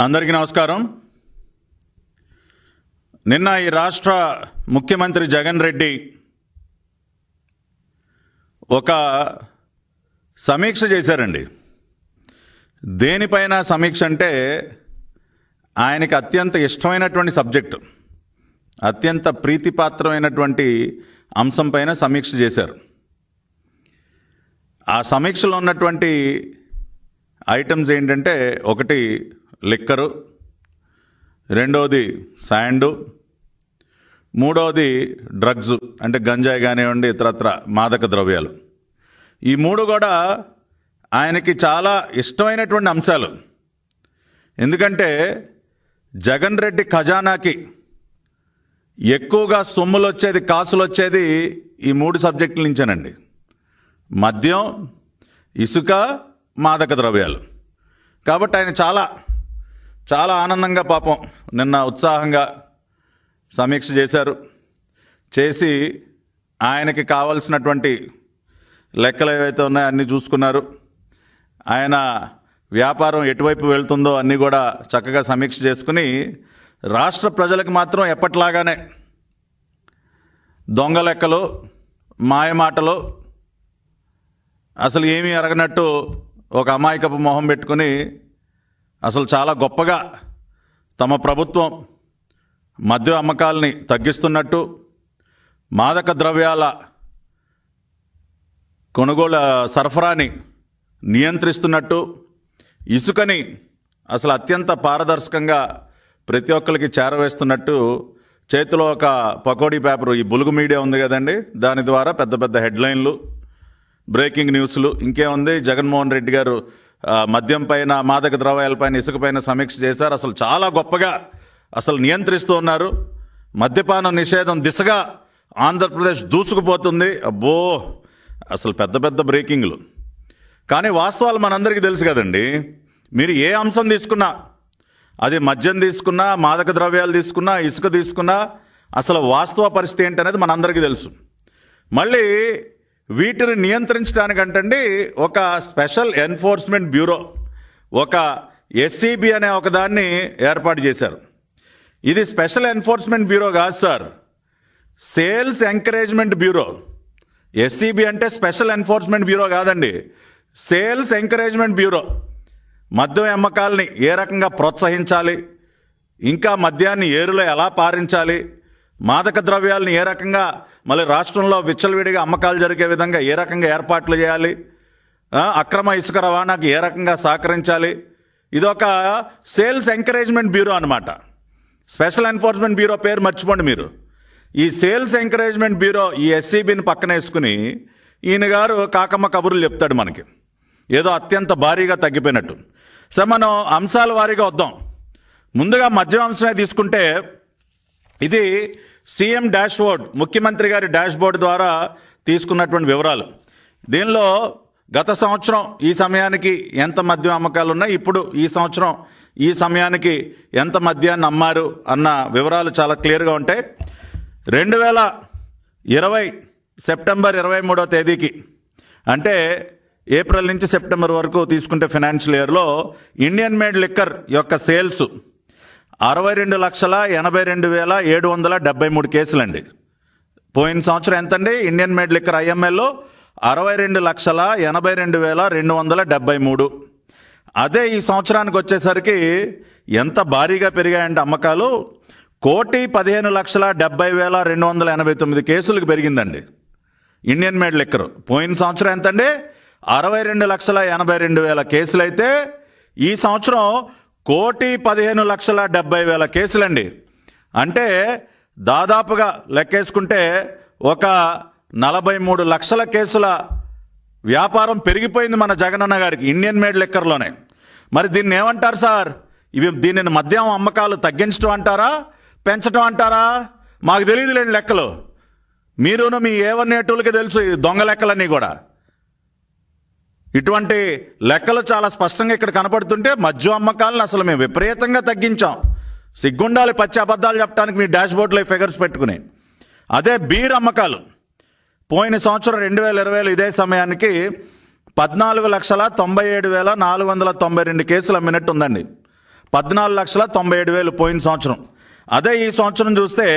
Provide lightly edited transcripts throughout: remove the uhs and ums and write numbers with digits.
అందరికీ నమస్కారం. నిన్న ఈ రాష్ట్ర ముఖ్యమంత్రి జగన్ రెడ్డి ఒక సమీక్ష చేశారండి. దేనిపైన సమీక్ష అంటే ఆయనకి అత్యంత ఇష్టమైనటువంటి సబ్జెక్టు, అత్యంత ప్రీతిపాత్రమైనటువంటి అంశంపైన సమీక్ష చేశారు. ఆ సమీక్షలో ఉన్నటువంటి ఐటమ్స్ ఏంటంటే, ఒకటి లిక్కరు, రెండవది శాండు, మూడవది డ్రగ్స్ అంటే గంజాయి కానివ్వండి, ఇతరత్ర మాదక ద్రవ్యాలు. ఈ మూడు కూడా ఆయనకి చాలా ఇష్టమైనటువంటి అంశాలు. ఎందుకంటే జగన్ రెడ్డి ఖజానాకి ఎక్కువగా సొమ్ములు వచ్చేది, కాసులు వచ్చేది ఈ మూడు సబ్జెక్టుల నుంచేనండి. మద్యం, ఇసుక, మాదక ద్రవ్యాలు. కాబట్టి ఆయన చాలా చాలా ఆనందంగా పాపం నిన్న ఉత్సాహంగా సమీక్ష చేశారు. చేసి ఆయనకి కావాల్సినటువంటి లెక్కలు ఏవైతే ఉన్నాయో అన్నీ చూసుకున్నారు. ఆయన వ్యాపారం ఎటువైపు వెళ్తుందో అన్నీ కూడా చక్కగా సమీక్ష చేసుకుని, రాష్ట్ర ప్రజలకు మాత్రం ఎప్పట్లాగానే దొంగ లెక్కలు, మాయమాటలు, అసలు ఏమీ ఎరగనట్టు ఒక అమాయకపు మొహం పెట్టుకుని అసలు చాలా గొప్పగా తమ ప్రభుత్వం మద్యం అమ్మకాలని తగ్గిస్తున్నట్టు, మాదక ద్రవ్యాల కొనుగోలు సరఫరాని నియంత్రిస్తున్నట్టు, ఇసుకని అసలు అత్యంత పారదర్శకంగా ప్రతి ఒక్కరికి చేరవేస్తున్నట్టు చేతిలో ఒక పకోడీ పేపరు, ఈ బులుగు మీడియా ఉంది కదండి, దాని ద్వారా పెద్ద పెద్ద హెడ్లైన్లు, బ్రేకింగ్ న్యూస్లు. ఇంకేముంది, జగన్మోహన్ రెడ్డి గారు మద్యం పైన, మాదక ద్రవ్యాలపైన, ఇసుక పైన సమీక్ష చేశారు. అసలు చాలా గొప్పగా అసలు నియంత్రిస్తూ ఉన్నారు. మద్యపాన నిషేధం దిశగా ఆంధ్రప్రదేశ్ దూసుకుపోతుంది. అబ్బో, అసలు పెద్ద పెద్ద బ్రేకింగ్లు. కానీ వాస్తవాలు మనందరికీ తెలుసు కదండి. మీరు ఏ అంశం తీసుకున్నా, అది మద్యం తీసుకున్నా, మాదక ద్రవ్యాలు తీసుకున్నా, ఇసుక తీసుకున్నా, అసలు వాస్తవ పరిస్థితి ఏంటనేది మనందరికీ తెలుసు. మళ్ళీ వీటిని నియంత్రించడానికంటండి ఒక స్పెషల్ ఎన్ఫోర్స్మెంట్ బ్యూరో, ఒక ఎస్సీబీ అనే ఒక దాన్ని ఏర్పాటు చేశారు. ఇది స్పెషల్ ఎన్ఫోర్స్మెంట్ బ్యూరో కాదు sir, sales encouragement bureau. SCB అంటే స్పెషల్ ఎన్ఫోర్స్మెంట్ బ్యూరో కాదండి, సేల్స్ ఎంకరేజ్మెంట్ బ్యూరో. మద్యం అమ్మకాలని ఏ రకంగా ప్రోత్సహించాలి, ఇంకా మద్యాన్ని ఏరులో ఎలా పారించాలి, మాదక ద్రవ్యాలను ఏ రకంగా మళ్ళీ రాష్ట్రంలో విచ్చలవిడిగా అమ్మకాలు జరిగే విధంగా ఏ రకంగా ఏర్పాట్లు చేయాలి, అక్రమ ఇసుక రవాణాకి ఏ రకంగా సహకరించాలి, ఇదొక సేల్స్ ఎంకరేజ్మెంట్ బ్యూరో అనమాట. స్పెషల్ ఎన్ఫోర్స్మెంట్ బ్యూరో పేరు మర్చిపోండి మీరు. ఈ సేల్స్ ఎంకరేజ్మెంట్ బ్యూరో, ఈ ఎస్సీబీని పక్కన వేసుకుని ఈయన గారు కాకమ్మ కబుర్లు చెప్తాడు మనకి, ఏదో అత్యంత భారీగా తగ్గిపోయినట్టు. సో మనం అంశాల వారీగా వద్దాం. ముందుగా మద్యం అంశమే తీసుకుంటే, ఇది సీఎం డాష్ బోర్డ్, ముఖ్యమంత్రి గారి డాష్ బోర్డు ద్వారా తీసుకున్నటువంటి వివరాలు. దీనిలో గత సంవత్సరం ఈ సమయానికి ఎంత మద్యం అమ్మకాలు ఉన్నాయి, ఇప్పుడు ఈ సంవత్సరం ఈ సమయానికి ఎంత మద్యాన్ని అమ్మారు అన్న వివరాలు చాలా క్లియర్గా ఉంటాయి. 2020 సెప్టెంబర్ 23వ తేదీకి, అంటే ఏప్రిల్ నుంచి సెప్టెంబర్ వరకు తీసుకుంటే ఫైనాన్షియల్ ఇయర్లో ఇండియన్ మేడ్ లిక్కర్ యొక్క సేల్స్ 62,82,773 కేసులండి. పోయిన సంవత్సరం ఎంతండి, ఇండియన్ మేడ్ లిక్కర్ ఐఎంఎల్లో 62,82,273. అదే ఈ సంవత్సరానికి వచ్చేసరికి ఎంత భారీగా పెరిగాయంటే అమ్మకాలు, 1,15,70,289 కేసులకు పెరిగిందండి ఇండియన్ మేడ్ లిక్కర్. పోయిన సంవత్సరం ఎంతండి, 62,82,000 కేసులు అయితే ఈ సంవత్సరం 1,15,70,000 కేసులండి. అంటే దాదాపుగా లెక్కేసుకుంటే ఒక 43 లక్షల కేసుల వ్యాపారం పెరిగిపోయింది మన జగనన్న గారికి ఇండియన్ మేడ్ లిక్కర్లోనే. మరి దీన్ని ఏమంటారు సార్? దీనిని మద్యం అమ్మకాలు తగ్గించడం అంటారా, పెంచడం అంటారా? మాకు తెలియదులేండి లెక్కలు. మీరును మీ ఏవన్నేటులకి తెలుసు ఈ దొంగ లెక్కలన్నీ కూడా. ఇటువంటి లెక్కలు చాలా స్పష్టంగా ఇక్కడ కనపడుతుంటే, మద్యం అమ్మకాలను అసలు మేము విపరీతంగా తగ్గించాం. సిగ్గుండాలి పచ్చి అబద్ధాలు చెప్పడానికి మీ డాష్ బోర్డులో ఫిగర్స్ పెట్టుకుని. అదే బీర్ అమ్మకాలు పోయిన సంవత్సరం 2020 ఇదే సమయానికి 14,97,492 కేసులు అమ్మినట్టు ఉందండి. 14,97,000 పోయిన సంవత్సరం. అదే ఈ సంవత్సరం చూస్తే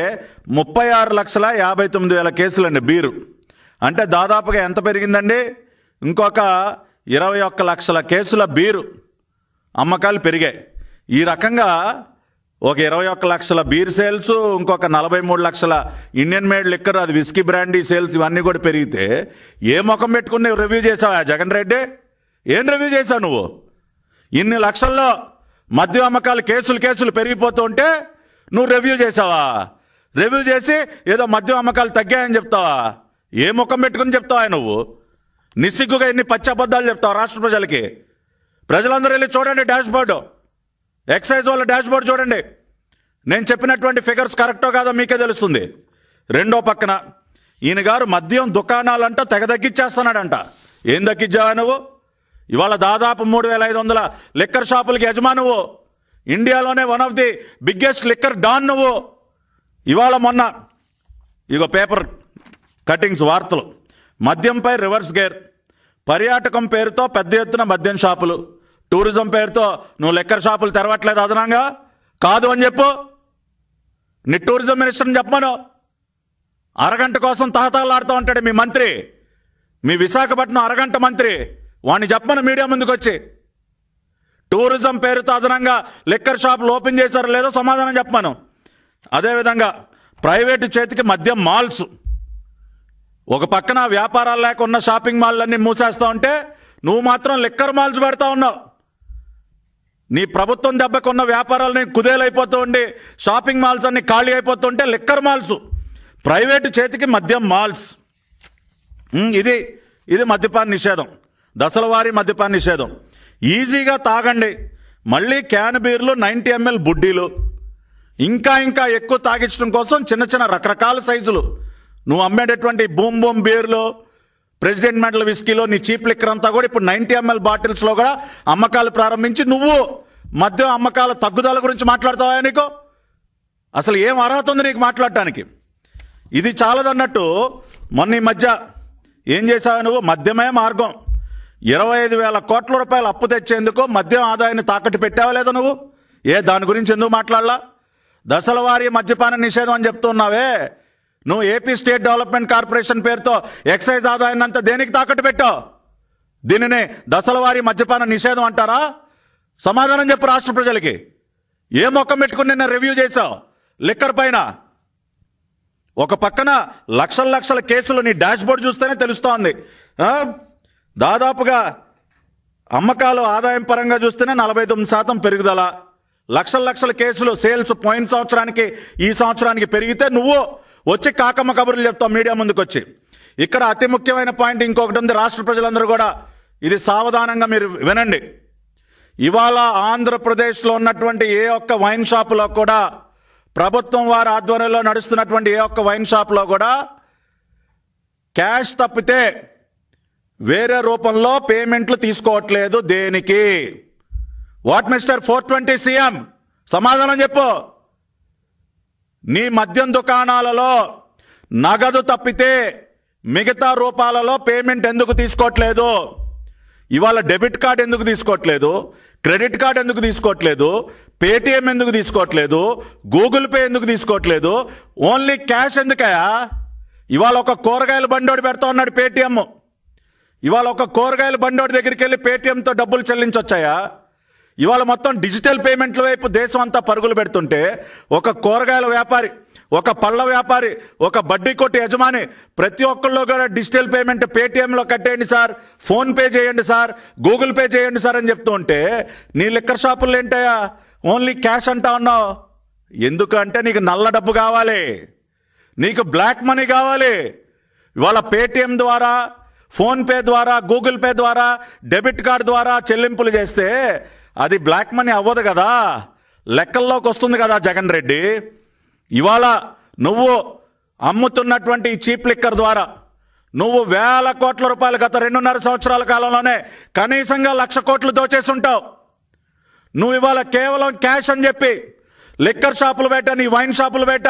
36,59,000 కేసులండి బీరు. అంటే దాదాపుగా ఎంత పెరిగిందండి? ఇంకొక 21 లక్షల కేసుల బీరు అమ్మకాలు పెరిగాయి. ఈ రకంగా ఒక 21 లక్షల బీర్ సేల్స్, ఇంకొక 43 లక్షల ఇండియన్ మేడ్ లిక్కర్, అది విస్కీ బ్రాండీ సేల్స్, ఇవన్నీ కూడా పెరిగితే ఏ ముఖం పెట్టుకుని రివ్యూ చేసావా జగన్ రెడ్డి? ఏం రివ్యూ చేసావు నువ్వు? ఇన్ని లక్షల్లో మద్యం అమ్మకాలు కేసులు పెరిగిపోతూ ఉంటే నువ్వు రివ్యూ చేసావా? రివ్యూ చేసి ఏదో మద్యం అమ్మకాలు తగ్గాయని చెప్తావా? ఏ ముఖం పెట్టుకుని చెప్తావా నువ్వు? నిస్సిగ్గుగా ఎన్ని పచ్చబద్దాలు చెప్తావు రాష్ట్ర ప్రజలకి? ప్రజలందరూ వెళ్ళి చూడండి డాష్బోర్డు, ఎక్సైజ్ వాళ్ళ డాష్బోర్డు చూడండి. నేను చెప్పినటువంటి ఫిగర్స్ కరెక్టో కాదో మీకే తెలుస్తుంది. రెండో పక్కన ఈయన గారు మద్యం దుకాణాలంట తెగ తగ్గించేస్తున్నాడంట. ఏం తగ్గించావా నువ్వు? ఇవాళ దాదాపు 3,500 లిక్కర్ షాపులకి యజమానువు. ఇండియాలోనే one of the biggest liquor don నువ్వు. ఇవాళ మొన్న ఇగో పేపర్ కటింగ్స్ వార్తలు, మద్యంపై రివర్స్ గేర్, పర్యాటకం పేరుతో పెద్ద ఎత్తున మద్యం షాపులు, టూరిజం పేరుతో నువ్వు లిక్కర్ షాపులు తెరవట్లేదు అదనంగా? కాదు అని చెప్పు. నీ టూరిజం మినిస్టర్ని చెప్పమను. అరగంట కోసం తహతహలాడుతూ ఉంటాడు మీ మంత్రి, మీ విశాఖపట్నం అరగంట మంత్రి. వాడిని చెప్పమను మీడియా ముందుకు వచ్చి. టూరిజం పేరుతో అదనంగా లిక్కర్ షాపులు ఓపెన్ చేశారో లేదో సమాధానం చెప్పమను. అదేవిధంగా ప్రైవేటు చేతికి మద్యం మాల్స్, ఒక పక్కన వ్యాపారాలు లేక ఉన్న షాపింగ్ మాల్లన్నీ మూసేస్తూ ఉంటే నువ్వు మాత్రం లిక్కర్ మాల్స్ పెడతా ఉన్నావు. నీ ప్రభుత్వం దెబ్బకున్న వ్యాపారాలని కుదేలైపోతూ ఉండి షాపింగ్ మాల్స్ అన్ని ఖాళీ అయిపోతుంటే లిక్కర్ మాల్స్, ప్రైవేటు చేతికి మద్యం మాల్స్. ఇది మద్యపాన నిషేధం, దశలవారీ మద్యపాన నిషేధం. ఈజీగా తాగండి. మళ్ళీ క్యాన్ బీర్లు, 90 ml బుడ్డీలు, ఇంకా ఎక్కువ తాగించడం కోసం చిన్న రకరకాల సైజులు. నువ్వు అమ్మేటటువంటి బూమ్ బీర్లు, ప్రెసిడెంట్ మెడల్ విస్కీలో నీ చీప్ లిక్కర్ అంతా కూడా ఇప్పుడు 90 ml బాటిల్స్లో కూడా అమ్మకాలు ప్రారంభించి నువ్వు మద్యం అమ్మకాల తగ్గుదల గురించి మాట్లాడతావా? నీకు అసలు ఏం అర్హత ఉంది నీకు మాట్లాడటానికి? ఇది చాలదన్నట్టు మొన్న ఈ మధ్య ఏం చేసావు నువ్వు? మద్యమే మార్గం, 25,000 కోట్ల రూపాయలు అప్పు తెచ్చేందుకు మద్యం ఆదాయాన్ని తాకట్టు పెట్టావా లేదా నువ్వు? దాని గురించి ఎందుకు మాట్లాడలా? దశలవారీ మద్యపాన నిషేధం అని చెప్తున్నావే, నువ్వు ఏపీ స్టేట్ డెవలప్మెంట్ కార్పొరేషన్ పేరుతో ఎక్సైజ్ ఆదాయాన్ని అంతా దేనికి తాకట్టు పెట్టావు? దీనిని దశలవారీ మద్యపాన నిషేధం అంటారా? సమాధానం చెప్పు రాష్ట్ర ప్రజలకి. ఏ మొక్కం పెట్టుకుని నిన్న రివ్యూ చేశావు లిక్కర్ పైన? ఒక పక్కన లక్షల కేసులు నీ డాష్బోర్డ్ చూస్తేనే తెలుస్తోంది. దాదాపుగా అమ్మకాలు ఆదాయం పరంగా చూస్తేనే 49% పెరుగుదల, లక్షల కేసులు సేల్స్ పోయిన సంవత్సరానికి ఈ సంవత్సరానికి పెరిగితే నువ్వు వచ్చి కాకమ్మ కబుర్లు చెప్తావు మీడియా ముందుకు వచ్చి. ఇక్కడ అతి ముఖ్యమైన పాయింట్ ఇంకొకటి ఉంది, రాష్ట్ర ప్రజలందరూ కూడా ఇది సావధానంగా మీరు వినండి. ఇవాళ ఆంధ్రప్రదేశ్లో ఉన్నటువంటి ఏ ఒక్క వైన్ షాపులో కూడా, ప్రభుత్వం వారి ఆధ్వర్యంలో నడుస్తున్నటువంటి ఏ ఒక్క వైన్ షాప్లో కూడా క్యాష్ తప్పితే వేరే రూపంలో పేమెంట్లు తీసుకోవట్లేదు. దేనికి? వాట్ మిస్టర్ 420 CM సమాధానం చెప్పు. నీ మద్యం దుకాణాలలో నగదు తప్పితే మిగతా రూపాలలో పేమెంట్ ఎందుకు తీసుకోవట్లేదు? ఇవాళ డెబిట్ కార్డ్ ఎందుకు తీసుకోవట్లేదు? క్రెడిట్ కార్డ్ ఎందుకు తీసుకోవట్లేదు? పేటిఎం ఎందుకు తీసుకోవట్లేదు? గూగుల్ పే ఎందుకు తీసుకోవట్లేదు? ఓన్లీ క్యాష్ ఎందుకయా? ఇవాళ ఒక కూరగాయల బండోడు పెడతా ఉన్నాడు పేటిఎం. ఇవాళ ఒక కూరగాయల బండోడి దగ్గరికి వెళ్ళి పేటిఎంతో డబ్బులు చెల్లించొచ్చాయా? ఇవాళ మొత్తం డిజిటల్ పేమెంట్ల వైపు దేశం అంతా పరుగులు పెడుతుంటే ఒక కూరగాయల వ్యాపారి, ఒక పళ్ళ వ్యాపారి, ఒక బడ్డీ కొట్టు యజమాని ప్రతి ఒక్కళ్ళు కూడా డిజిటల్ పేమెంట్ పేటిఎంలో కట్టేయండి సార్, ఫోన్పే చేయండి సార్, గూగుల్ పే చేయండి సార్ అని చెప్తూ ఉంటే నీ లిక్కర్ షాపుల్లో ఏంటయ్యా ఓన్లీ క్యాష్ అంటా ఉన్నావు? ఎందుకంటే నీకు నల్ల డబ్బు కావాలి, నీకు బ్లాక్ మనీ కావాలి. ఇవాళ పేటిఎం ద్వారా, ఫోన్పే ద్వారా, గూగుల్ పే ద్వారా, డెబిట్ కార్డు ద్వారా చెల్లింపులు చేస్తే అది బ్లాక్ మనీ అవ్వదు కదా, లెక్కల్లోకి వస్తుంది కదా జగన్ రెడ్డి. ఇవాళ నువ్వు అమ్ముతున్నటువంటి ఈ చీప్ లిక్కర్ ద్వారా నువ్వు వేల కోట్ల రూపాయలు గత 2.5 సంవత్సరాల కాలంలోనే కనీసంగా 1,00,000 కోట్లు దోచేస్తుంటావు. నువ్వు ఇవాళ కేవలం క్యాష్ అని చెప్పి లిక్కర్ షాపులు బయట, నీ వైన్ షాపులు బయట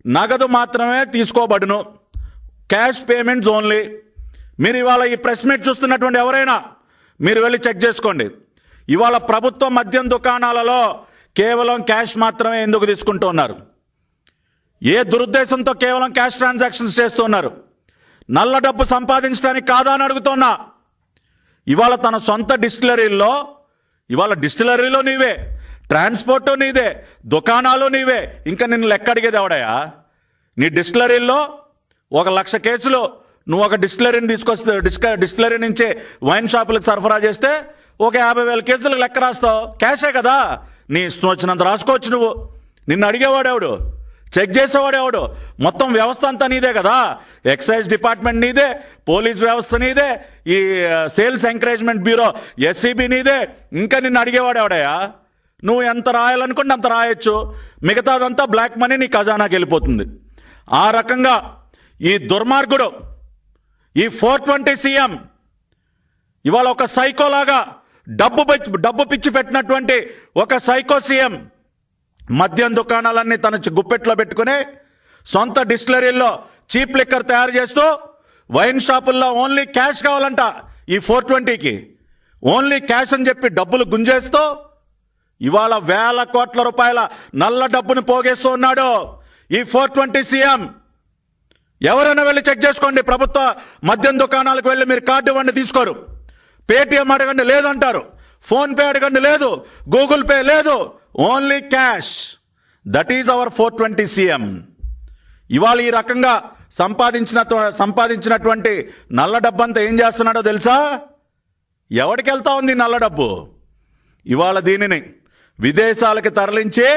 నగదు మాత్రమే తీసుకోబడును, క్యాష్ పేమెంట్స్ ఓన్లీ. మీరు ఇవాళ ఈ ప్రెస్ మీట్ చూస్తున్నటువంటి ఎవరైనా మీరు వెళ్ళి చెక్ చేసుకోండి. ఇవాళ ప్రభుత్వ మద్యం దుకాణాలలో కేవలం క్యాష్ మాత్రమే ఎందుకు తీసుకుంటూ ఉన్నారు? ఏ దురుద్దేశంతో కేవలం క్యాష్ ట్రాన్సాక్షన్స్ చేస్తున్నారు? నల్ల డబ్బు సంపాదించడానికి కాదా అని అడుగుతున్నా. ఇవాళ తన సొంత డిస్టిలరీలో, ఇవాళ డిస్టిలరీలో నీవే, ట్రాన్స్పోర్టు నీదే, దుకాణాలు నీవే, ఇంకా నిన్ను లెక్క అడిగేది ఎవడయా? నీ డిస్టిలరీలో 1,00,000 కేసులు నువ్వు ఒక డిస్టిలరీని తీసుకొస్తే, డిస్టిలరీ నుంచి వైన్ షాపులకు సరఫరా చేస్తే ఒక 50,000 కేసులకు లెక్క రాస్తావు. క్యాషే కదా, నీ ఇష్టం వచ్చినంత రాసుకోవచ్చు. నువ్వు, నిన్ను అడిగేవాడెవడు? చెక్ చేసేవాడెవడు? మొత్తం వ్యవస్థ అంతా నీదే కదా. ఎక్సైజ్ డిపార్ట్మెంట్ నీదే, పోలీస్ వ్యవస్థ నీదే, ఈ సేల్స్ ఎంకరేజ్మెంట్ బ్యూరో SCB నీదే. ఇంకా నిన్ను అడిగేవాడెవడయా? నువ్వు ఎంత రాయాలనుకుంటే అంత రాయొచ్చు, మిగతాదంతా బ్లాక్ మనీ నీ ఖజానాకి వెళ్ళిపోతుంది. ఆ రకంగా ఈ దుర్మార్గుడు, ఈ 420 సీఎం ఇవాళ ఒక సైకోలాగా డబ్బు పిచ్చి పెట్టినటువంటి ఒక సైకో సీఎం మద్యం దుకాణాలన్నీ తన గుప్పెట్లో పెట్టుకుని సొంత డిస్టిలరీల్లో చీప్ లిక్కర్ తయారు చేస్తూ వైన్ షాపుల్లో ఓన్లీ క్యాష్ కావాలంట. ఈ 420కి ఓన్లీ క్యాష్ అని చెప్పి డబ్బులు గుంజేస్తూ ఇవాళ వేల కోట్ల రూపాయల నల్ల డబ్బును పోగేస్తూ ఉన్నాడు ఈ 420 సీఎం. ఎవరైనా వెళ్ళి చెక్ చేసుకోండి. ప్రభుత్వ మద్యం దుకాణాలకు వెళ్ళి మీరు కార్డు ఇవ్వండి, తీసుకోరు. పేటిఎం అడగండి, లేదంటారు. ఫోన్పే అడగండి, లేదు. గూగుల్ పే లేదు. Only cash. That is our 420 CM. ఇవాళ ఈ రకంగా సంపాదించినటువంటి నల్ల డబ్బు అంతా ఏం చేస్తున్నాడో తెలుసా? ఎవరికి వెళ్తా ఉంది నల్ల డబ్బు? ఇవాళ దీనిని విదేశాలకి తరలించి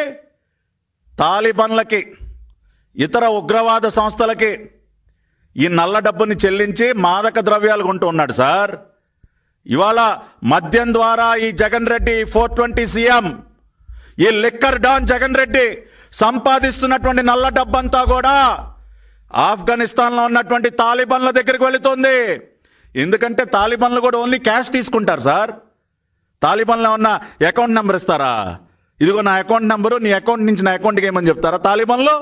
తాలిబన్లకి, ఇతర ఉగ్రవాద సంస్థలకి ఈ నల్ల డబ్బుని చెల్లించి మాదక ద్రవ్యాలు కొంటూ ఉన్నాడు సార్. ఇవాళ మద్యం ద్వారా ఈ జగన్ రెడ్డి 420 సీఎం, ఈ లిక్కర్ డాన్ జగన్ రెడ్డి సంపాదిస్తున్నటువంటి నల్ల డబ్బంతా కూడా ఆఫ్ఘనిస్తాన్లో ఉన్నటువంటి తాలిబన్ల దగ్గరికి వెళుతుంది. ఎందుకంటే తాలిబన్లు కూడా ఓన్లీ క్యాష్ తీసుకుంటారు సార్. తాలిబన్లో ఉన్న అకౌంట్ నెంబర్ ఇస్తారా? ఇదిగో నా అకౌంట్ నెంబరు, నీ అకౌంట్ నుంచి నా అకౌంట్కి ఏమని చెప్తారా తాలిబన్లు?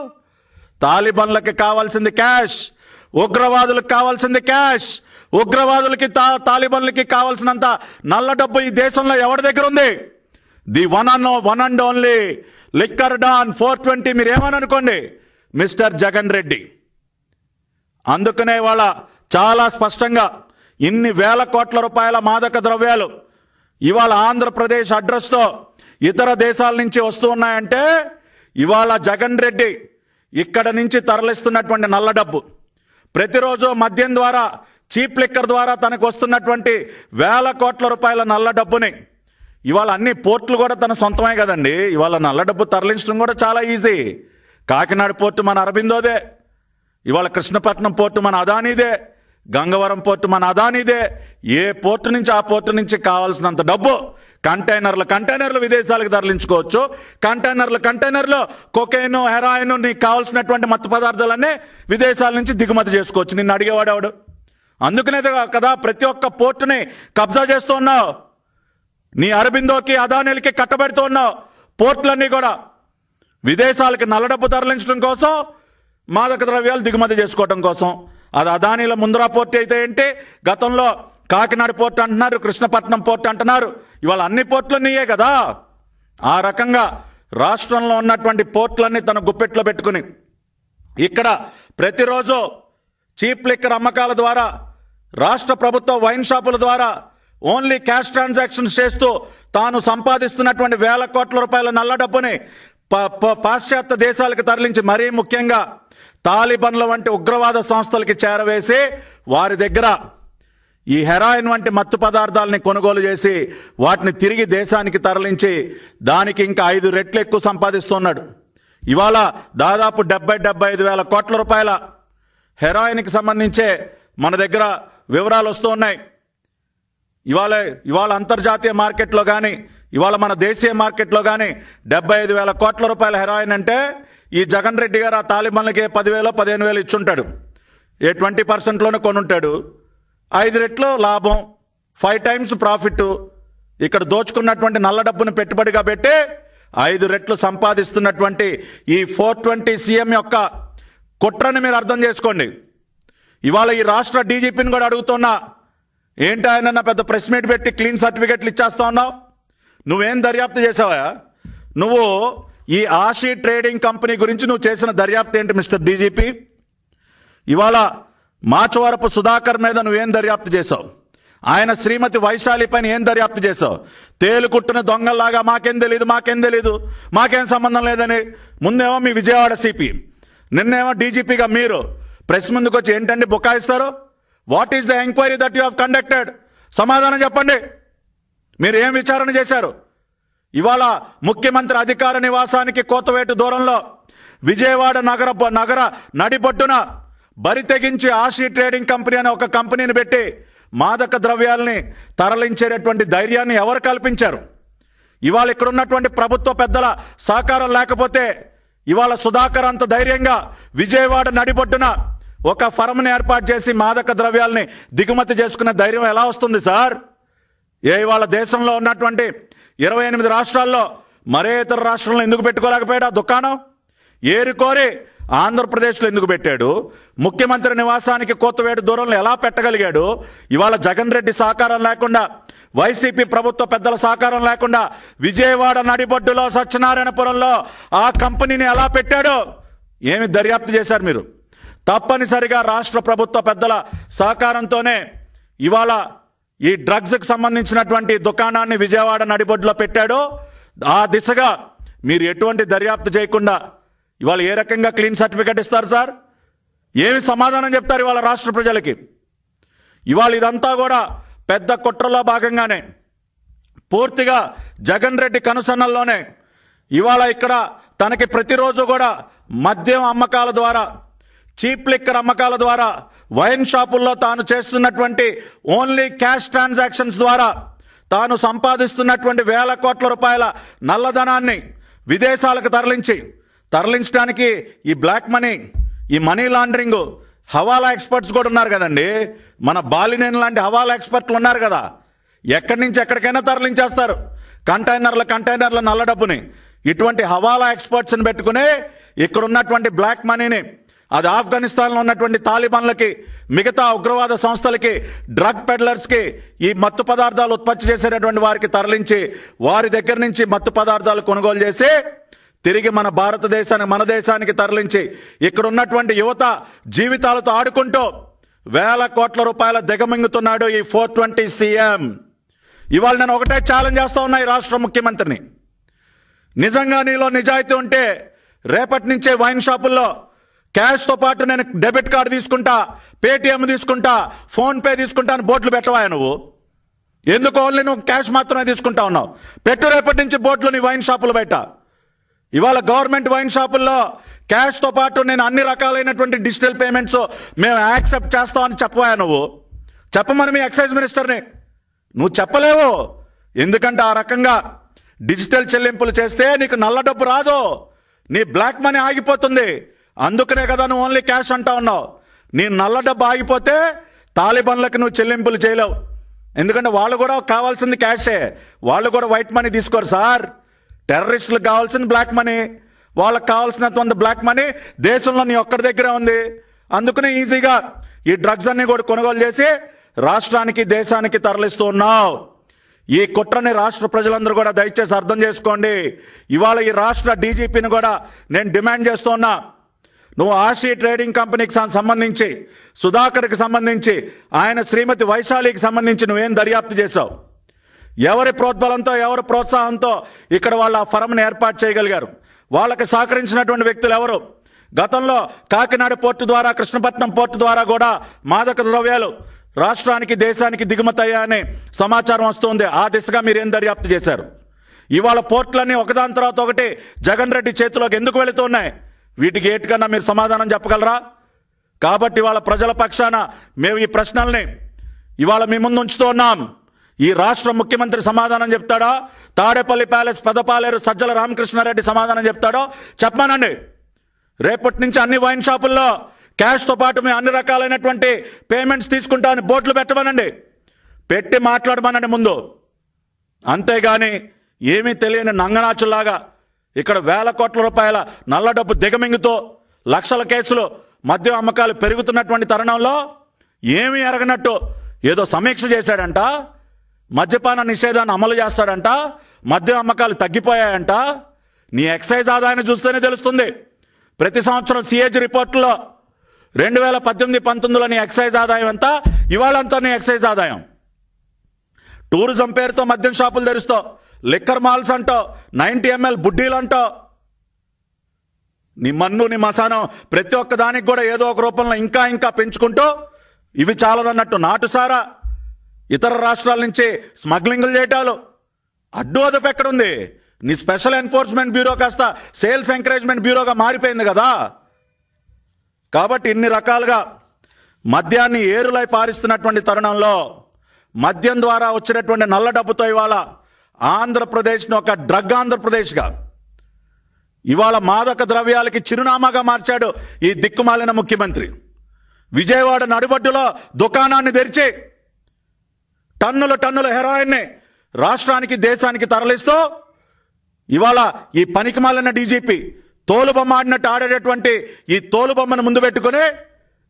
తాలిబన్లకి కావాల్సింది క్యాష్, ఉగ్రవాదులకు కావాల్సింది క్యాష్. ఉగ్రవాదులకి తాలిబన్లకి కావాల్సినంత నల్ల డబ్బు ఈ దేశంలో ఎవరి దగ్గర ఉంది? The one and only liquor don 420. మీరు ఏమని అనుకోండి, మిస్టర్ జగన్ రెడ్డి. అందుకనే ఇవాళ చాలా స్పష్టంగా ఇన్ని వేల కోట్ల రూపాయల మాదక ద్రవ్యాలు ఇవాళ ఆంధ్రప్రదేశ్ అడ్రస్తో ఇతర దేశాల నుంచి వస్తూ ఉన్నాయంటే ఇవాళ జగన్ రెడ్డి ఇక్కడ నుంచి తరలిస్తున్నటువంటి నల్ల డబ్బు, ప్రతిరోజు మద్యం ద్వారా, చీప్ లిక్కర్ ద్వారా తనకు వస్తున్నటువంటి వేల కోట్ల రూపాయల నల్ల డబ్బుని ఇవాళ అన్ని పోర్టులు కూడా తన సొంతమే కదండి. ఇవాళ నల్ల డబ్బు తరలించడం కూడా చాలా ఈజీ. కాకినాడ పోర్టు మన అరబిందోదే, ఇవాళ కృష్ణపట్నం పోర్టు మన అదానీదే, గంగవరం పోర్టు మన అదానీదే. ఏ పోర్టు నుంచి ఆ పోర్టు నుంచి కావాల్సినంత డబ్బు కంటైనర్లు విదేశాలకు తరలించుకోవచ్చు. కంటైనర్లు కొకైన్, హెరాయిన్, నీకు కావాల్సినటువంటి మత్తు పదార్థాలన్నీ విదేశాల నుంచి దిగుమతి చేసుకోవచ్చు. నిన్ను అడిగేవాడెవడు? అందుకనే కదా ప్రతి ఒక్క పోర్టుని కబ్జా చేస్తూ ఉన్నావు. నీ అరబిందోకి, అదానీలకి కట్టబెడుతూ ఉన్నావు. పోర్టులన్నీ కూడా విదేశాలకి నల్ల డబ్బు తరలించడం కోసం, మాదక ద్రవ్యాలు దిగుమతి చేసుకోవడం కోసం. అది అదానీల ముంద్రా పోర్టు అయితే ఏంటి, గతంలో కాకినాడ పోర్టు అంటున్నారు, కృష్ణపట్నం పోర్టు అంటున్నారు. ఇవాళ అన్ని పోర్టులు నీయే కదా. ఆ రకంగా రాష్ట్రంలో ఉన్నటువంటి పోర్టులన్నీ తన గుప్పెట్లో పెట్టుకుని ఇక్కడ ప్రతిరోజు చీప్ లిక్కర్ అమ్మకాల ద్వారా, రాష్ట్ర ప్రభుత్వ వైన్ షాపుల ద్వారా ఓన్లీ క్యాష్ ట్రాన్సాక్షన్స్ చేస్తూ తాను సంపాదిస్తున్నటువంటి వేల కోట్ల రూపాయల నల్ల డబ్బుని పాశ్చాత్య దేశాలకు తరలించి, మరీ ముఖ్యంగా తాలిబన్ల వంటి ఉగ్రవాద సంస్థలకి చేరవేసి వారి దగ్గర ఈ హెరాయిన్ వంటి మత్తు పదార్థాలని కొనుగోలు చేసి వాటిని తిరిగి దేశానికి తరలించి దానికి ఇంకా 5 రెట్లు ఎక్కువ సంపాదిస్తున్నాడు. ఇవాళ దాదాపు 75 వేల కోట్ల రూపాయల హెరాయిన్కి సంబంధించే మన దగ్గర వివరాలు వస్తూ ఉన్నాయి. ఇవాళ అంతర్జాతీయ మార్కెట్లో కానీ, ఇవాళ మన దేశీయ మార్కెట్లో కానీ 75 వేల కోట్ల రూపాయల హెరాయిన్ అంటే ఈ జగన్ రెడ్డి గారు ఆ తాలిబన్లకి 10,000 15,000 ఇచ్చుంటాడు. 20%లోనే కొనుంటాడు. 5 రెట్లు లాభం, 5 టైమ్స్ ప్రాఫిట్. ఇక్కడ దోచుకున్నటువంటి నల్ల డబ్బును పెట్టుబడిగా పెట్టి 5 రెట్లు సంపాదిస్తున్నటువంటి ఈ 420 సీఎం యొక్క కుట్రని మీరు అర్థం చేసుకోండి. ఇవాళ ఈ రాష్ట్ర డీజీపీని కూడా అడుగుతున్నా, ఏంటి ఆయన పెద్ద ప్రెస్ మీట్ పెట్టి క్లీన్ సర్టిఫికెట్లు ఇచ్చేస్తా ఉన్నావు? నువ్వేం దర్యాప్తు చేసావా? నువ్వు ఈ ఆషి ట్రేడింగ్ కంపెనీ గురించి నువ్వు చేసిన దర్యాప్తు ఏంటి మిస్టర్ డీజీపీ? ఇవాళ మాచవరపు సుధాకర్ మీద నువ్వేం దర్యాప్తు చేసావు? ఆయన శ్రీమతి వైశాలి పైన ఏం దర్యాప్తు చేసావు? తేలుకుట్టిన దొంగల్లాగా మాకేం తెలీదు, మాకేం సంబంధం లేదని ముందేమో మీ విజయవాడ సిపి, నిన్నేమో డీజీపీగా మీరు ప్రెస్ ముందుకు వచ్చి ఏంటండి బుకాయిస్తారు? What is the enquiry that you have conducted? సమాధానం చెప్పండి. మీరు ఏం విచారణ చేశారు? ఇవాళ ముఖ్యమంత్రి అధికార నివాసానికి కోతవేటు దూరంలో విజయవాడ నగర నడిబొడ్డున బరి తెగించి ఆషి ట్రేడింగ్ కంపెనీ అనే ఒక కంపెనీని పెట్టి మాదక ద్రవ్యాలని తరలించేటటువంటి ధైర్యాన్ని ఎవరు కల్పించారు? ఇవాళ ఇక్కడ ఉన్నటువంటి ప్రభుత్వ పెద్దల సహకారం లేకపోతే ఇవాళ సుధాకర్ అంత ధైర్యంగా విజయవాడ నడిబొడ్డున ఒక ఫర్మ్ని ఏర్పాటు చేసి మాదక ద్రవ్యాలని దిగుమతి చేసుకునే ధైర్యం ఎలా వస్తుంది సార్? ఇవాళ దేశంలో ఉన్నటువంటి 28 రాష్ట్రాల్లో మరే ఇతర రాష్ట్రంలో ఎందుకు పెట్టుకోలేకపోయాడు ఆ దుకాణం? ఏరుకోరి ఆంధ్రప్రదేశ్లో ఎందుకు పెట్టాడు? ముఖ్యమంత్రి నివాసానికి కోతవేటు దూరంలో ఎలా పెట్టగలిగాడు? ఇవాళ జగన్ రెడ్డి సహకారం లేకుండా, వైసీపీ ప్రభుత్వ పెద్దల సహకారం లేకుండా విజయవాడ నడిబొడ్డులో సత్యనారాయణపురంలో ఆ కంపెనీని ఎలా పెట్టాడో ఏమి దర్యాప్తు చేశారు మీరు? తప్పనిసరిగా రాష్ట్ర ప్రభుత్వ పెద్దల సహకారంతోనే ఇవాళ ఈ డ్రగ్స్కి సంబంధించినటువంటి దుకాణాన్ని విజయవాడ నడిబొడ్డులో పెట్టాడో ఆ దిశగా మీరు ఎటువంటి దర్యాప్తు చేయకుండా ఇవాళ ఏ రకంగా క్లీన్ సర్టిఫికేట్ ఇస్తారు సార్? ఏమి సమాధానం చెప్తారు ఇవాళ రాష్ట్ర ప్రజలకి? ఇవాళ ఇదంతా కూడా పెద్ద కుట్రలో భాగంగానే పూర్తిగా జగన్ రెడ్డి కనుసన్నల్లోనే ఇవాళ ఇక్కడ తనకి ప్రతిరోజు కూడా మద్యం అమ్మకాల ద్వారా, చీప్ లిక్కర్ అమ్మకాల ద్వారా, వైన్ షాపుల్లో తాను చేస్తున్నటువంటి ఓన్లీ క్యాష్ ట్రాన్సాక్షన్స్ ద్వారా తాను సంపాదిస్తున్నటువంటి వేల కోట్ల రూపాయల నల్లధనాన్ని విదేశాలకు తరలించడానికి ఈ బ్లాక్ మనీ, ఈ మనీ లాండరింగ్ హవాలా ఎక్స్పర్ట్స్ కూడా ఉన్నారు కదండి. మన బాలినేని లాంటి హవాలా ఎక్స్పర్ట్లు ఉన్నారు కదా. ఎక్కడి నుంచి ఎక్కడికైనా తరలించేస్తారు కంటైనర్ల నల్ల డబ్బుని. ఇటువంటి హవాలా ఎక్స్పర్ట్స్ని పెట్టుకుని ఇక్కడ ఉన్నటువంటి బ్లాక్ మనీని అది ఆఫ్ఘనిస్తాన్లో ఉన్నటువంటి తాలిబాన్లకి, మిగతా ఉగ్రవాద సంస్థలకి, డ్రగ్ పెడ్లర్స్కి, ఈ మత్తు పదార్థాలు ఉత్పత్తి చేసేటటువంటి వారికి తరలించి వారి దగ్గర నుంచి మత్తు పదార్థాలు కొనుగోలు చేసి తిరిగి మన దేశానికి తరలించి ఇక్కడ ఉన్నటువంటి యువత జీవితాలతో ఆడుకుంటూ వేల కోట్ల రూపాయల దిగమింగుతున్నాడు ఈ 420 సీఎం. ఇవాళ నేను ఒకటే ఛాలెంజ్ చేస్తా ఉన్నా ఈ రాష్ట్ర ముఖ్యమంత్రిని. నిజంగా నీలో నిజాయితీ ఉంటే రేపటి నుంచే వైన్ షాపుల్లో క్యాష్తో పాటు నేను డెబిట్ కార్డు తీసుకుంటా, పేటిఎం తీసుకుంటా, ఫోన్పే తీసుకుంటా అని బోర్డులు పెట్టవా నువ్వు? ఎందుకు ఓన్లీ నువ్వు క్యాష్ మాత్రమే తీసుకుంటా ఉన్నావు? పెట్టు రేపటి నుంచి బోర్డులు నీ వైన్ షాపులు బయట. ఇవాళ గవర్నమెంట్ వైన్ షాపుల్లో క్యాష్తో పాటు నేను అన్ని రకాలైనటువంటి డిజిటల్ పేమెంట్స్ మేము యాక్సెప్ట్ చేస్తామని చెప్పవా నువ్వు? చెప్పమని మీ ఎక్సైజ్ మినిస్టర్ని. నువ్వు చెప్పలేవు. ఎందుకంటే ఆ రకంగా డిజిటల్ చెల్లింపులు చేస్తే నీకు నల్ల డబ్బు రాదు, నీ బ్లాక్ మనీ ఆగిపోతుంది. అందుకనే కదా నువ్వు ఓన్లీ క్యాష్ అంటా ఉన్నావు. నీ నల్ల డబ్బు ఆగిపోతే తాలిబాన్లకు నువ్వు చెల్లింపులు చేయలేవు. ఎందుకంటే వాళ్ళు కూడా కావాల్సింది క్యాషే, వాళ్ళు కూడా వైట్ మనీ తీసుకోరు సార్. టెర్రరిస్టులకు కావాల్సిన బ్లాక్ మనీ, వాళ్ళకి కావాల్సినటువంటి బ్లాక్ మనీ దేశంలో నీ ఒక్కడి దగ్గరే ఉంది. అందుకనే ఈజీగా ఈ డ్రగ్స్ అన్ని కూడా కొనుగోలు చేసి రాష్ట్రానికి, దేశానికి తరలిస్తూ ఉన్నావు. ఈ కుట్రని రాష్ట్ర ప్రజలందరూ కూడా దయచేసి అర్థం చేసుకోండి. ఇవాళ ఈ రాష్ట్ర డీజీపీని కూడా నేను డిమాండ్ చేస్తున్నా, నువ్వు ఆషి ట్రేడింగ్ కంపెనీకి సంబంధించి, సుధాకర్కి సంబంధించి, ఆయన శ్రీమతి వైశాలికి సంబంధించి నువ్వేం దర్యాప్తు చేశావు? ఎవరి ప్రోద్బలంతో, ఎవరి ప్రోత్సాహంతో ఇక్కడ వాళ్ళ ఆ ఫర్మ్ని ఏర్పాటు చేయగలిగారు? వాళ్ళకి సహకరించినటువంటి వ్యక్తులు ఎవరు? గతంలో కాకినాడ పోర్టు ద్వారా, కృష్ణపట్నం పోర్టు ద్వారా కూడా మాదక ద్రవ్యాలు రాష్ట్రానికి, దేశానికి దిగుమతి అయ్యాయని సమాచారం వస్తుంది. ఆ దిశగా మీరేం దర్యాప్తు చేశారు? ఇవాళ పోర్టులన్నీ ఒకదాని తర్వాత ఒకటి జగన్ రెడ్డి చేతిలోకి ఎందుకు వెళుతున్నాయి? వీటికి ఏటికన్నా మీరు సమాధానం చెప్పగలరా? కాబట్టి ఇవాళ ప్రజల పక్షాన మేము ఈ ప్రశ్నల్ని ఇవాళ మీ ముందు ఉంచుతూ ఉన్నాం. ఈ రాష్ట్ర ముఖ్యమంత్రి సమాధానం చెప్తాడో, తాడేపల్లి ప్యాలెస్ పెదపాలేరు సజ్జల రామకృష్ణారెడ్డి సమాధానం చెప్తాడో చెప్పమానండి. రేపటి నుంచి అన్ని వైన్ షాపుల్లో క్యాష్తో పాటు మేము అన్ని రకాలైనటువంటి పేమెంట్స్ తీసుకుంటామని బోర్డులు పెట్టమనండి, పెట్టి మాట్లాడమనండి ముందు. అంతేగాని ఏమీ తెలియని నంగనాచులాగా ఇక్కడ వేల కోట్ల రూపాయల నల్ల డబ్బు దిగమింగుతో లక్షల కేసులు మద్యం అమ్మకాలు పెరుగుతున్నటువంటి తరుణంలో ఏమీ ఎరగనట్టు ఏదో సమీక్ష చేశాడంట, మద్యపాన నిషేధాన్ని అమలు చేస్తాడంట, మద్యం అమ్మకాలు తగ్గిపోయాయంట, నీ ఎక్సైజ్ ఆదాయాన్ని చూస్తేనే తెలుస్తుంది. ప్రతి సంవత్సరం సిఏజీ రిపోర్టులో 2018-19లో నీ ఎక్సైజ్ ఆదాయం ఎంత, ఇవాళంతా నీ ఎక్సైజ్ ఆదాయం. టూరిజం పేరుతో మద్యం షాపులు తెరుస్తావు, లిక్కర్ మాల్స్ అంటావు, 90 ml బుడ్డీలు అంటావు. నీ మన్ను నీ మసానం ప్రతి ఒక్క దానికి కూడా ఏదో ఒక రూపంలో ఇంకా ఇంకా పెంచుకుంటూ ఇవి చాలదన్నట్టు నాటుసారా ఇతర రాష్ట్రాల నుంచి స్మగ్లింగ్లు చేయటాలు. అడ్డు అదుపు ఎక్కడుంది? నీ స్పెషల్ ఎన్ఫోర్స్మెంట్ బ్యూరో కాస్త సేల్స్ ఎంకరేజ్మెంట్ బ్యూరోగా మారిపోయింది కదా. కాబట్టి ఇన్ని రకాలుగా మద్యాన్ని ఏరులై పారిస్తున్నటువంటి తరుణంలో మద్యం ద్వారా వచ్చినటువంటి నల్ల డబ్బుతో ఇవాళ ఆంధ్రప్రదేశ్ను ఒక డ్రగ్ ఆంధ్రప్రదేశ్గా, ఇవాళ మాదక ద్రవ్యాలకి చిరునామాగా మార్చాడు ఈ దిక్కుమాలిన ముఖ్యమంత్రి. విజయవాడ నడిబొడ్డులో దుకాణాన్ని తెరిచి టన్నుల హెరాయిన్ని రాష్ట్రానికి దేశానికి తరలిస్తూ ఇవాళ ఈ పనికిమాలిన డీజీపీ తోలుబొమ్మ ఆడినట్టు ఆడేటటువంటి ఈ తోలుబొమ్మను ముందు పెట్టుకుని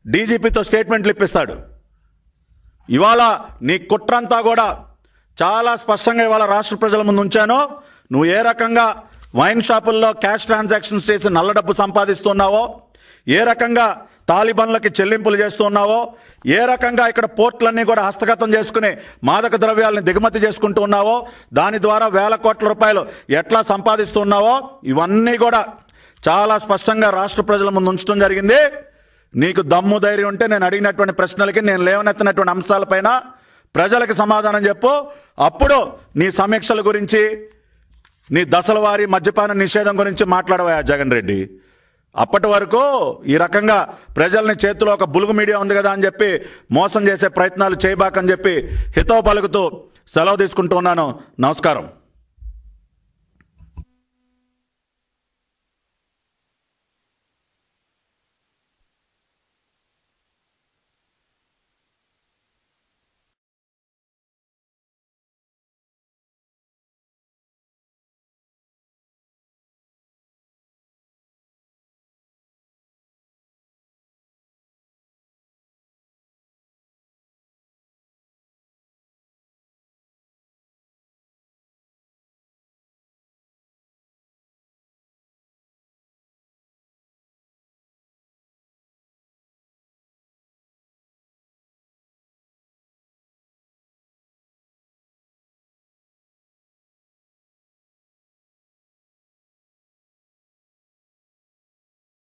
డీజీపీతో స్టేట్మెంట్లు ఇప్పిస్తాడు. ఇవాళ నీ కుట్రంతా కూడా చాలా స్పష్టంగా ఇవాళ రాష్ట్ర ప్రజల ముందు ఉంచాను. నువ్వు ఏ రకంగా వైన్ షాపుల్లో క్యాష్ ట్రాన్సాక్షన్స్ చేసి నల్ల డబ్బు సంపాదిస్తున్నావో, ఏ రకంగా తాలిబాన్లకి చెల్లింపులు చేస్తున్నావో, ఏ రకంగా ఇక్కడ పోర్టులన్నీ కూడా హస్తగతం చేసుకుని మాదక ద్రవ్యాలను దిగుమతి చేసుకుంటూ ఉన్నావో, దాని ద్వారా వేల కోట్ల రూపాయలు ఎట్లా సంపాదిస్తున్నావో ఇవన్నీ కూడా చాలా స్పష్టంగా రాష్ట్ర ప్రజల ముందు ఉంచడం జరిగింది. నీకు దమ్ము ధైర్యం ఉంటే నేను అడిగినటువంటి ప్రశ్నలకి, నేను లేవనెత్తినటువంటి అంశాలపైన ప్రజలకు సమాధానం చెప్పు. అప్పుడు నీ సమీక్షల గురించి, నీ దశల వారీ మద్యపాన నిషేధం గురించి మాట్లాడవా జగన్ రెడ్డి. అప్పటి వరకు ఈ రకంగా ప్రజల్ని చేతిలో ఒక బులుగు మీడియా ఉంది కదా అని చెప్పి మోసం చేసే ప్రయత్నాలు చేయబాకని చెప్పి హితవు పలుకుతూ సెలవు తీసుకుంటూ ఉన్నాను. నమస్కారం.